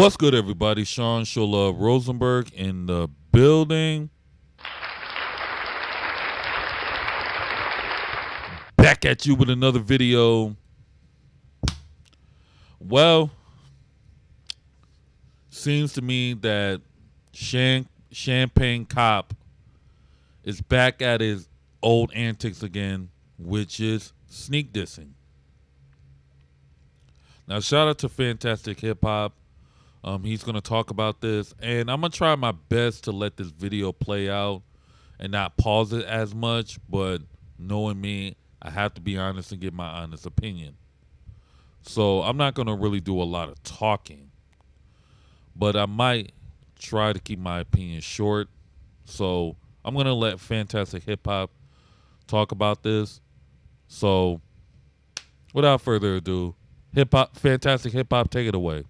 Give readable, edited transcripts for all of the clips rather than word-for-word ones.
What's good, everybody? Sean Shola Rosenberg in the building. Back at you with another video. Well, seems to me that Champagne Cop is back at his old antics again, which is sneak dissing. Now, shout out to Fantastic Hip Hop. He's going to talk about this, and I'm going to try my best to let this video play out and not pause it as much, but knowing me, I have to be honest and give my honest opinion. So I'm not going to really do a lot of talking, but I might try to keep my opinion short. So I'm going to let Fantastic Hip Hop talk about this. So without further ado, Fantastic Hip Hop, take it away.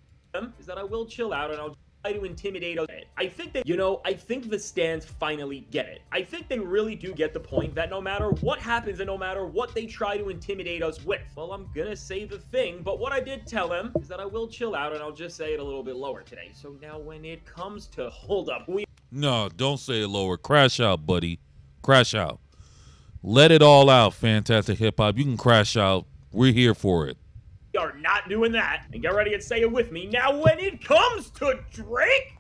Is that I will chill out and I'll try to intimidate us. I think that, I think the stands finally get it. I think they really do get the point that no matter what happens and no matter what they try to intimidate us with, well, I'm gonna say the thing, but what I did tell them is that I will chill out and I'll just say it a little bit lower today. So now when it comes to hold up, No, don't say it lower. Crash out, buddy. Crash out. Let it all out, Fantastic Hip Hop. You can crash out. We're here for it. are not doing that. And get ready and say it with me. Now, when it comes to Drake,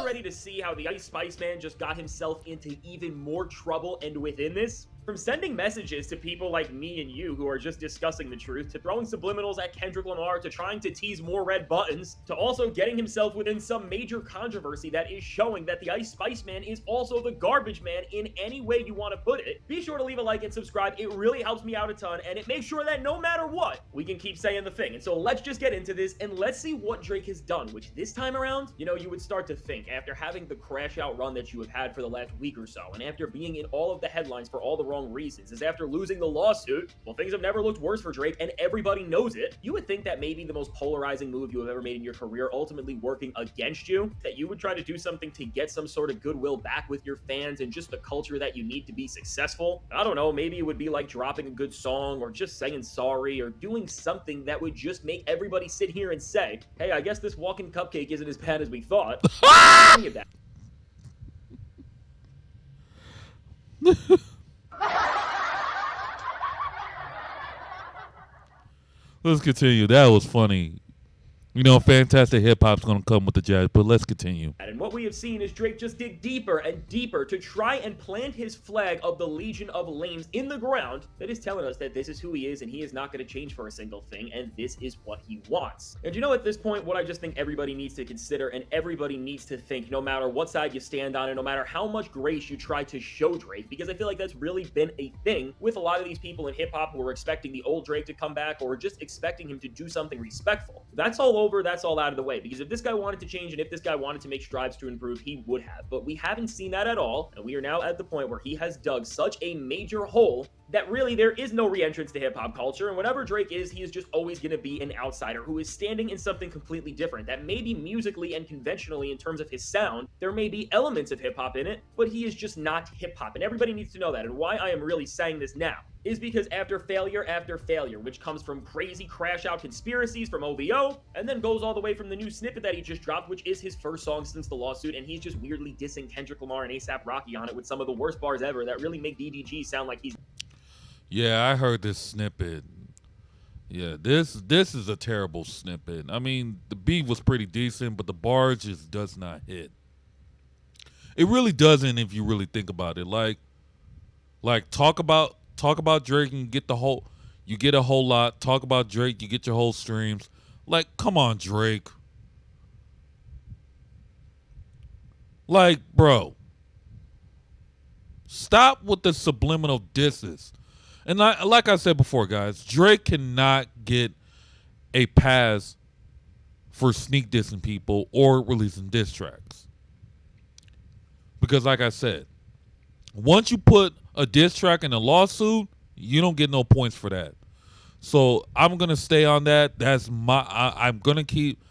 ready to see how the Ice Spice Man just got himself into even more trouble and within this? From sending messages to people like me and you who are just discussing the truth, to throwing subliminals at Kendrick Lamar, to trying to tease more red buttons, to also getting himself within some major controversy that is showing that the Ice Spice Man is also the garbage man in any way you want to put it. Be sure to leave a like and subscribe. It really helps me out a ton, and it makes sure that no matter what, we can keep saying the thing. And so let's just get into this, and let's see what Drake has done, which this time around, you would start to think, after having the crash out run that you have had for the last week or so, and after being in all of the headlines for all the wrong reasons, is after losing the lawsuit, well, things have never looked worse for Drake, and everybody knows it. You would think that maybe the most polarizing move you have ever made in your career ultimately working against you, that you would try to do something to get some sort of goodwill back with your fans and just the culture that you need to be successful. I don't know, maybe it would be like dropping a good song or just saying sorry or doing something that would just make everybody sit here and say, hey, I guess this walking cupcake isn't as bad as we thought. Any of that. Let's continue. That was funny. Fantastic Hip Hop's going to come with the jazz, but let's continue. And what we have seen is Drake just dig deeper and deeper to try and plant his flag of the Legion of Lames in the ground that is telling us that this is who he is and he is not going to change for a single thing, and this is what he wants. And at this point, what I just think everybody needs to consider and everybody needs to think, no matter what side you stand on and no matter how much grace you try to show Drake, because I feel like that's really been a thing with a lot of these people in hip-hop who are expecting the old Drake to come back or just expecting him to do something respectful. That's all over, that's all out of the way, because if this guy wanted to change and if this guy wanted to make strides to improve, he would have, but we haven't seen that at all, and we are now at the point where he has dug such a major hole that really there is no re-entrance to hip-hop culture, and whatever Drake is, he is just always going to be an outsider who is standing in something completely different, that maybe musically and conventionally in terms of his sound, there may be elements of hip-hop in it, but he is just not hip-hop, and everybody needs to know that, and why I am really saying this now is because after failure, which comes from crazy crash-out conspiracies from OVO, and then goes all the way from the new snippet that he just dropped, which is his first song since the lawsuit, and he's just weirdly dissing Kendrick Lamar and A$AP Rocky on it with some of the worst bars ever that really make DDG sound like he's... Yeah, I heard this snippet. Yeah, this is a terrible snippet. I mean, the beat was pretty decent, but the bar just does not hit. It really doesn't if you really think about it. Like talk about Drake and you get a whole lot. Talk about Drake, you get your whole streams. Like, come on, Drake. Like, bro. Stop with the subliminal disses. And like I said before, guys, Drake cannot get a pass for sneak dissing people or releasing diss tracks. Because like I said, once you put a diss track in a lawsuit, you don't get no points for that. So I'm going to stay on that. I'm going to keep,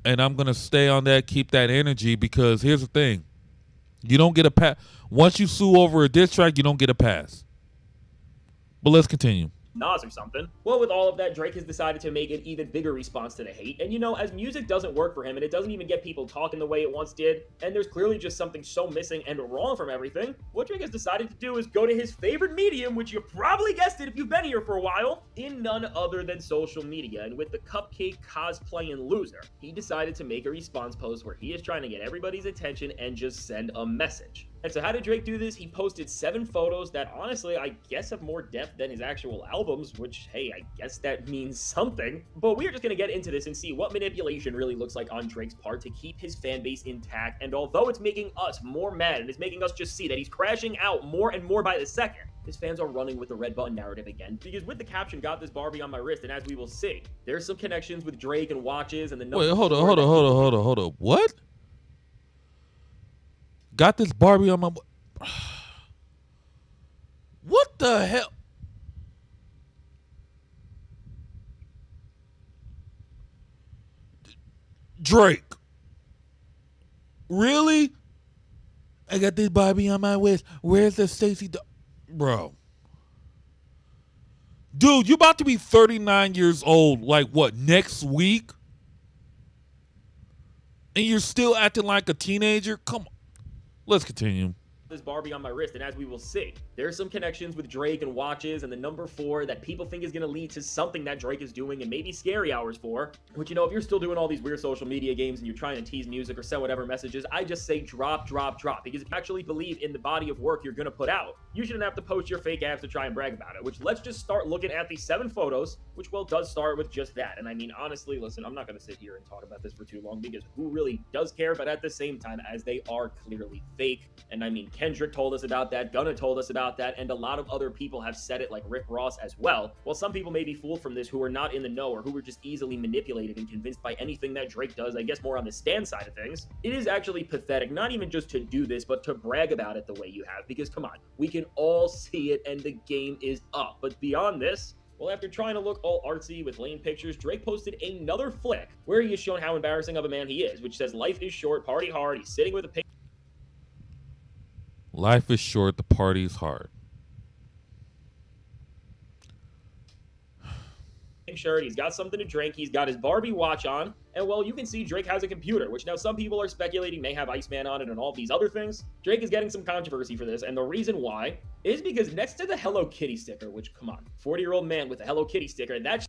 and I'm going to stay on that, keep that energy, because here's the thing. You don't get once you sue over a diss track, you don't get a pass. But let's continue. Nas or something. Well, with all of that, Drake has decided to make an even bigger response to the hate. And as music doesn't work for him and it doesn't even get people talking the way it once did, and there's clearly just something so missing and wrong from everything, what Drake has decided to do is go to his favorite medium, which you probably guessed it if you've been here for a while, in none other than social media. And with the cupcake cosplaying loser, he decided to make a response post where he is trying to get everybody's attention and just send a message. And so how did Drake do this? He posted 7 photos that honestly I guess have more depth than his actual albums, which hey, I guess that means something. But we are just gonna get into this and see what manipulation really looks like on Drake's part to keep his fan base intact. And although it's making us more mad and it's making us just see that he's crashing out more and more by the second, his fans are running with the red button narrative again, because with the caption, "Got this Barbie on my wrist," and as we will see, there's some connections with Drake and watches and the Wait, hold on. What? Got this Barbie on my... What the hell? Drake. Really? I got this Barbie on my wrist. Where's the Stacey? Bro. Dude, you about to be 39 years old, like what, next week? And you're still acting like a teenager? Come on. Let's continue. This Barbie on my wrist, and as we will see, there's some connections with Drake and watches and the number 4 that people think is going to lead to something that Drake is doing and maybe scary hours for, which if you're still doing all these weird social media games and you're trying to tease music or send whatever messages, I just say drop, because if you actually believe in the body of work you're going to put out, you shouldn't have to post your fake abs to try and brag about it, which let's just start looking at the 7 photos, which does start with just that. And I mean, honestly, listen, I'm not going to sit here and talk about this for too long because who really does care, but at the same time, as they are clearly fake, and I mean, Kendrick told us about that, Gunna told us about that, and a lot of other people have said it, like Rick Ross as well. Well, some people may be fooled from this who are not in the know or who were just easily manipulated and convinced by anything that Drake does, I guess more on the Stan side of things. It is actually pathetic, not even just to do this, but to brag about it the way you have, because come on, we can all see it and the game is up. But beyond this, well, after trying to look all artsy with lame pictures, Drake posted another flick where he has shown how embarrassing of a man he is, which says, "Life is short, party hard." He's sitting with a Life is short, the party's hard. pink shirt, he's got something to drink, he's got his Barbie watch on, and well, you can see Drake has a computer, which now some people are speculating may have Iceman on it and all these other things. Drake is getting some controversy for this, and the reason why is because next to the Hello Kitty sticker, which, come on, 40-year-old man with a Hello Kitty sticker, that's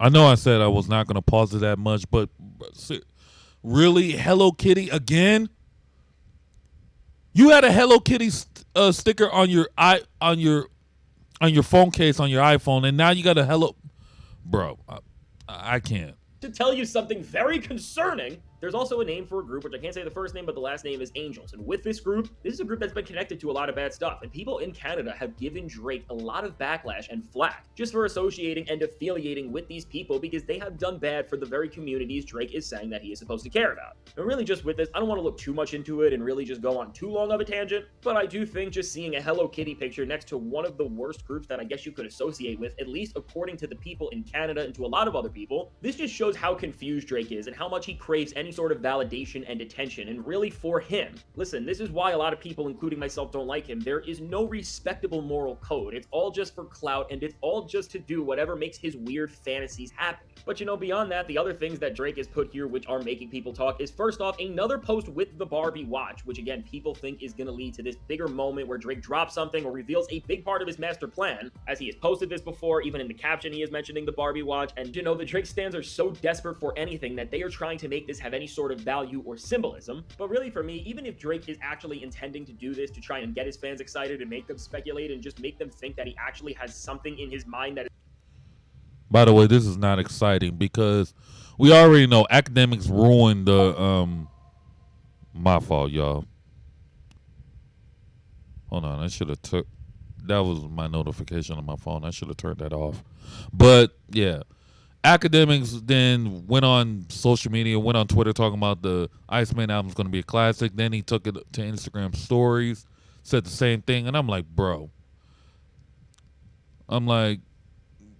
I know I said I was not going to pause it that much, but really, Hello Kitty again? You had a Hello Kitty sticker on your phone case on your iPhone, and now you got a Hello, bro. I can't. to tell you something very concerning. There's also a name for a group, which I can't say the first name, but the last name is Angels. And with this group, this is a group that's been connected to a lot of bad stuff. And people in Canada have given Drake a lot of backlash and flack just for associating and affiliating with these people because they have done bad for the very communities Drake is saying that he is supposed to care about. And really just with this, I don't want to look too much into it and really just go on too long of a tangent, but I do think just seeing a Hello Kitty picture next to one of the worst groups that I guess you could associate with, at least according to the people in Canada and to a lot of other people, this just shows how confused Drake is and how much he craves any sort of validation and attention. And really for him, listen, this is why a lot of people, including myself, don't like him. There is no respectable moral code. It's all just for clout, and it's all just to do whatever makes his weird fantasies happen. But you know, beyond that, the other things that Drake has put here which are making people talk is, first off, another post with the Barbie watch, which again, people think is going to lead to this bigger moment where Drake drops something or reveals a big part of his master plan, as he has posted this before. Even in the caption, he is mentioning the Barbie watch. And you know, the Drake stans are so desperate for anything that they are trying to make this have any sort of value or symbolism. But really for me, even if Drake is actually intending to do this to try and get his fans excited and make them speculate and just make them think that he actually has something in his mind that is... By the way, this is not exciting because we already know academics ruined the my fault, y'all. Hold on, I should have took that was my notification on my phone. I should have turned that off. But yeah. Academics then went on social media, went on Twitter talking about the Iceman album is going to be a classic. Then he took it to Instagram stories, said the same thing. And I'm like, bro. I'm like,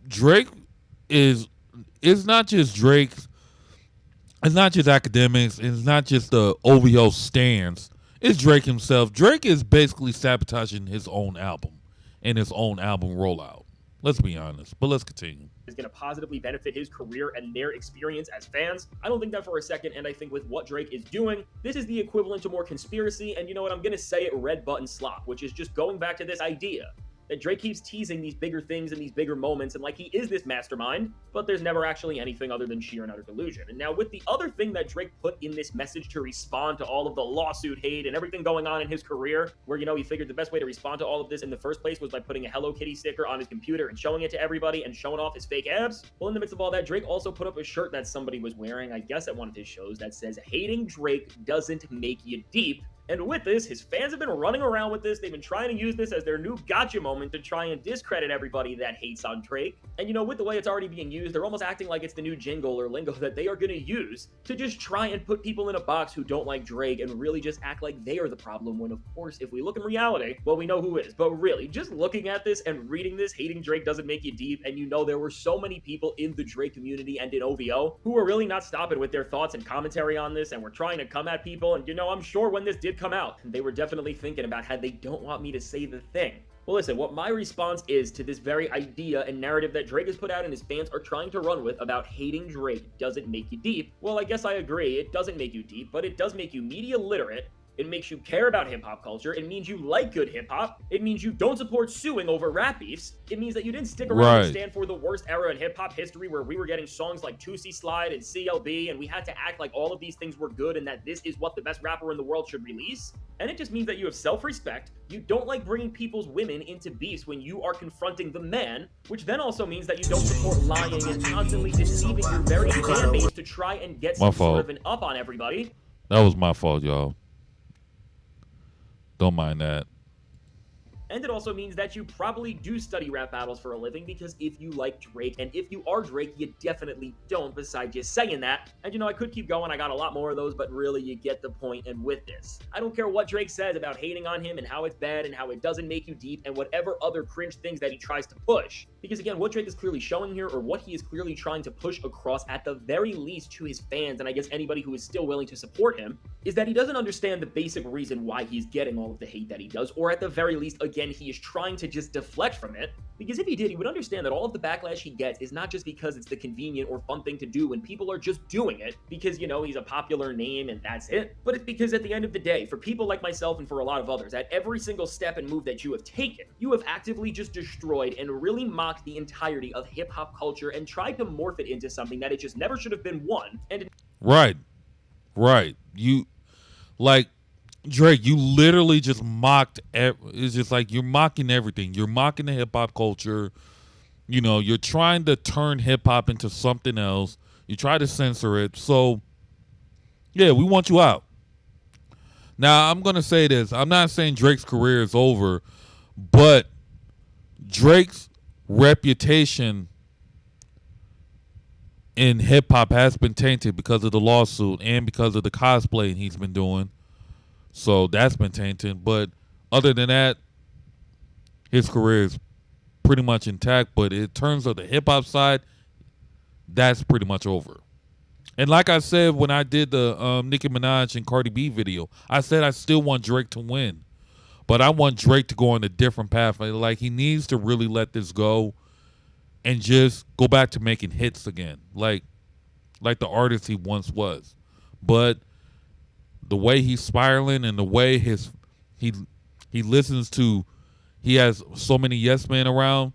Drake it's not just Drake's, it's not just academics, it's not just the OVO stands. It's Drake himself. Drake is basically sabotaging his own album and his own album rollout. Let's be honest, but let's continue. Is going to positively benefit his career and their experience as fans. I don't think that for a second, and I think with what Drake is doing, this is the equivalent to more conspiracy, and you know what, I'm going to say it, red button slop, which is just going back to this idea that Drake keeps teasing these bigger things and these bigger moments, and like he is this mastermind, but there's never actually anything other than sheer and utter delusion. And now with the other thing that Drake put in this message to respond to all of the lawsuit hate and everything going on in his career, where, you know, he figured the best way to respond to all of this in the first place was by putting a Hello Kitty sticker on his computer and showing it to everybody and showing off his fake abs. Well, in the midst of all that, Drake also put up a shirt that somebody was wearing, I guess at one of his shows, that says, "Hating Drake doesn't make you deep." And with this, his fans have been running around with this. They've been trying to use this as their new gotcha moment to try and discredit everybody that hates on Drake. And you know, with the way it's already being used, they're almost acting like it's the new jingle or lingo that they are going to use to just try and put people in a box who don't like Drake and really just act like they are the problem, when of course, if we look in reality, well, we know who is. But really, just looking at this and reading this, hating Drake doesn't make you deep. And you know, there were so many people in the Drake community and in OVO who were really not stopping with their thoughts and commentary on this and were trying to come at people. And you know, I'm sure when this did come out, they were definitely thinking about how they don't want me to say the thing. Well, listen, what my response is to this very idea and narrative that Drake has put out and his fans are trying to run with about hating Drake doesn't make you deep. Well, I guess I agree, it doesn't make you deep, but it does make you media literate. It makes you care about hip-hop culture. It means you like good hip-hop. It means you don't support suing over rap beefs. It means that you didn't stick around and stand for the worst era in hip-hop history, where we were getting songs like 2C Slide and CLB, and we had to act like all of these things were good and that this is what the best rapper in the world should release. And it just means that you have self-respect. You don't like bringing people's women into beefs when you are confronting the man, which then also means that you don't support lying and constantly deceiving your very fan base to try and get some sort of an up on everybody. That was my fault, y'all. Don't mind that. And it also means that you probably do study rap battles for a living, because if you like Drake, and if you are Drake, you definitely don't, besides just saying that. And you know, I could keep going, I got a lot more of those, but really you get the point. And with this, I don't care what Drake says about hating on him and how it's bad and how it doesn't make you deep and whatever other cringe things that he tries to push. Because again, what Drake is clearly showing here, or what he is clearly trying to push across at the very least to his fans, and I guess anybody who is still willing to support him, is that he doesn't understand the basic reason why he's getting all of the hate that he does, or at the very least, again, he is trying to just deflect from it. Because if he did, he would understand that all of the backlash he gets is not just because it's the convenient or fun thing to do when people are just doing it because, you know, he's a popular name and that's it. But it's because at the end of the day, for people like myself and for a lot of others, at every single step and move that you have taken, you have actively just destroyed and really mocked the entirety of hip-hop culture and tried to morph it into something that it just never should have been one. And Right. You, like, Drake, you literally just mocked. It's just like you're mocking everything. You're mocking the hip hop culture. You know, you're trying to turn hip hop into something else. You try to censor it. So, yeah, we want you out. Now, I'm going to say this. I'm not saying Drake's career is over, but Drake's reputation in hip hop has been tainted because of the lawsuit and because of the cosplaying he's been doing. So that's been tainted. But other than that, his career is pretty much intact. But in terms of the hip-hop side, that's pretty much over. And like I said when I did the Nicki Minaj and Cardi B video, I said I still want Drake to win. But I want Drake to go on a different path. Like, he needs to really let this go and just go back to making hits again. Like the artist he once was. But the way he's spiraling and the way he listens to, he has so many yes men around,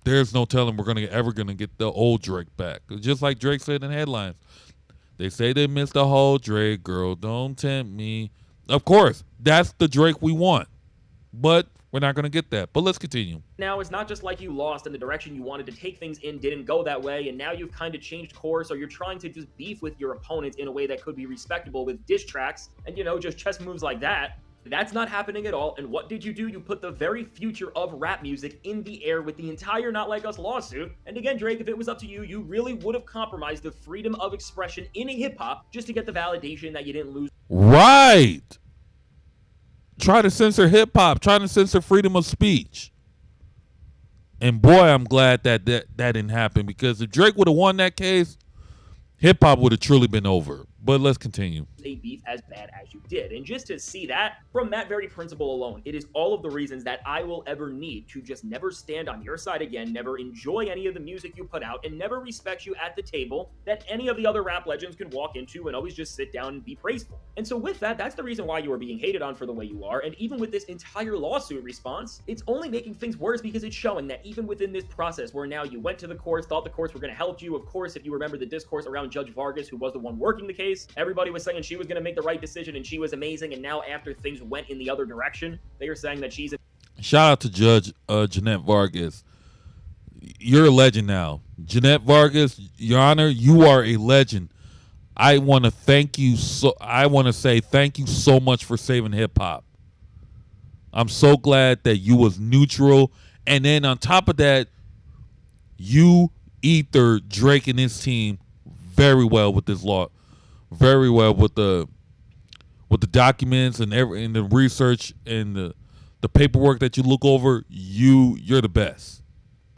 there's no telling we're ever gonna get the old Drake back. Just like Drake said in headlines, they say they missed the whole Drake, girl, don't tempt me. Of course, that's the Drake we want, but we're not gonna get that. But let's continue. Now, it's not just like you lost and the direction you wanted to take things in didn't go that way, and now you've kind of changed course, or you're trying to just beef with your opponents in a way that could be respectable with diss tracks and, you know, just chess moves like that. That's not happening at all. And what did you do? You put the very future of rap music in the air with the entire Not Like Us lawsuit. And again, Drake, if it was up to you, you really would have compromised the freedom of expression in hip-hop just to get the validation that you didn't lose. Right. Try to censor hip-hop. Try to censor freedom of speech. And boy, I'm glad that didn't happen, because if Drake would have won that case, hip-hop would have truly been over. But let's continue. A beef as bad as you did. And just to see that, from that very principle alone, it is all of the reasons that I will ever need to just never stand on your side again, never enjoy any of the music you put out, and never respect you at the table that any of the other rap legends can walk into and always just sit down and be praiseful. And so with that, that's the reason why you are being hated on for the way you are. And even with this entire lawsuit response, it's only making things worse because it's showing that even within this process where now you went to the courts, thought the courts were going to help you. Of course, if you remember the discourse around Judge Vargas, who was the one working the case, everybody was saying she was going to make the right decision and she was amazing. And now after things went in the other direction, they are saying that she's Shout out to Judge Jeanette Vargas. You're a legend now. Jeanette Vargas, Your Honor, you are a legend. I want to thank you. I want to say thank you so much for saving hip hop. I'm so glad that you was neutral. And then on top of that, you ether Drake and his team very well with this law. Very well with the documents and the research and the paperwork that you look over. You're the best.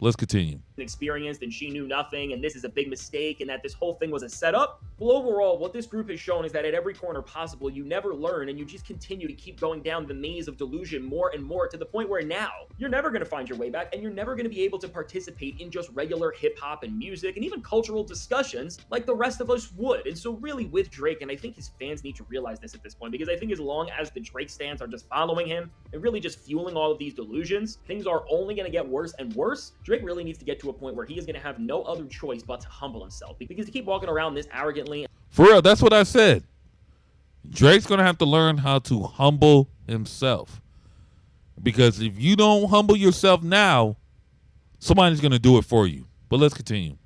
Let's continue. Experienced and she knew nothing and this is a big mistake and that this whole thing was a setup. Well, overall, what this group has shown is that at every corner possible, you never learn and you just continue to keep going down the maze of delusion more and more to the point where now you're never going to find your way back and you're never going to be able to participate in just regular hip hop and music and even cultural discussions like the rest of us would. And so really with Drake, and I think his fans need to realize this at this point, because I think as long as the Drake stans are just following him and really just fueling all of these delusions, things are only going to get worse and worse. Drake really needs to get to a point where he is going to have no other choice but to humble himself, because to keep walking around this arrogantly. For real, that's what I said. Drake's going to have to learn how to humble himself, because if you don't humble yourself now, somebody's going to do it for you. But let's continue.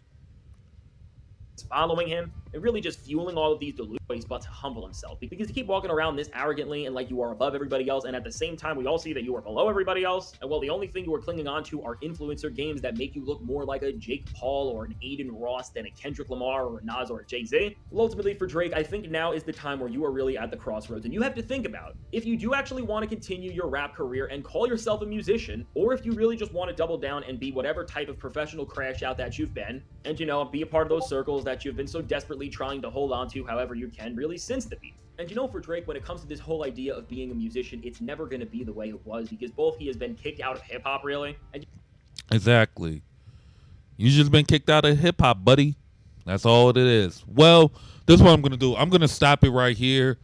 Following him and really just fueling all of these delusions, but to humble himself, because to keep walking around this arrogantly and like you are above everybody else, and at the same time we all see that you are below everybody else, and well, the only thing you are clinging on to are influencer games that make you look more like a Jake Paul or an Aiden Ross than a Kendrick Lamar or a Nas or a Jay-Z. Well, ultimately for Drake, I think now is the time where you are really at the crossroads and you have to think about if you do actually want to continue your rap career and call yourself a musician, or if you really just want to double down and be whatever type of professional crash out that you've been, and you know, be a part of those circles that you've been so desperately trying to hold on to however you can really since the beef. And you know, for Drake, when it comes to this whole idea of being a musician, it's never going to be the way it was, because both he has been kicked out of hip-hop, really. And exactly. You just been kicked out of hip-hop, buddy. That's all it is. Well, this is what I'm going to do. I'm going to stop it right here,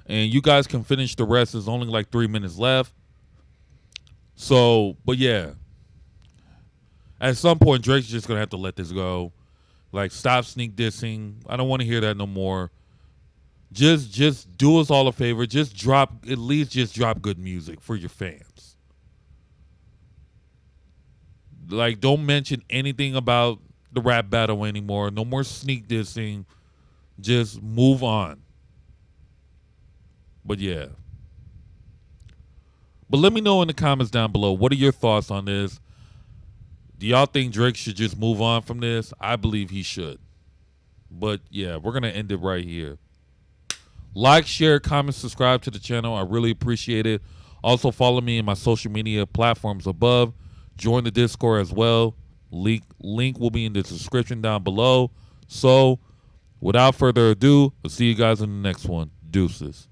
and you guys can finish the rest. There's only like 3 minutes left. So, but yeah. At some point, Drake's just going to have to let this go. Like, stop sneak dissing. I don't want to hear that no more. Just do us all a favor. At least just drop good music for your fans. Like, don't mention anything about the rap battle anymore. No more sneak dissing. Just move on. But yeah. But let me know in the comments down below. What are your thoughts on this? Do y'all think Drake should just move on from this? I believe he should. But yeah, we're going to end it right here. Like, share, comment, subscribe to the channel. I really appreciate it. Also, follow me in my social media platforms above. Join the Discord as well. Link will be in the description down below. So, without further ado, I'll see you guys in the next one. Deuces.